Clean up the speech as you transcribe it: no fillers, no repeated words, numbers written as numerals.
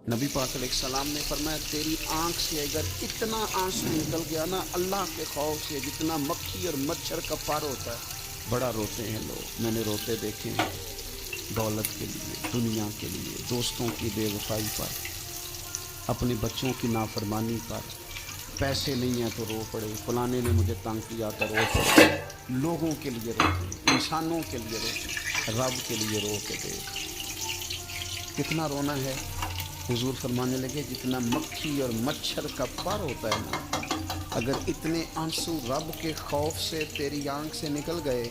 नबी पाक अलैहिस्सलाम ने फरमाया तेरी आंख से अगर इतना आंसू निकल गया ना अल्लाह के खौफ से, जितना मक्खी और मच्छर का पार होता है, बड़ा रोते हैं लोग। मैंने रोते देखे हैं दौलत के लिए, दुनिया के लिए, दोस्तों की बेवफाई पर, अपने बच्चों की नाफरमानी पर। पैसे नहीं हैं तो रो पड़े, फलाने ने मुझे तंग किया तो रो पड़े। लोगों के लिए रोते, इंसानों के लिए रोते, रब के लिए रो के दे। कितना रोना है। हुजूर फरमाने लगे जितना मक्खी और मच्छर का पर होता है ना, अगर इतने आंसू रब के खौफ से तेरी आंख से निकल गए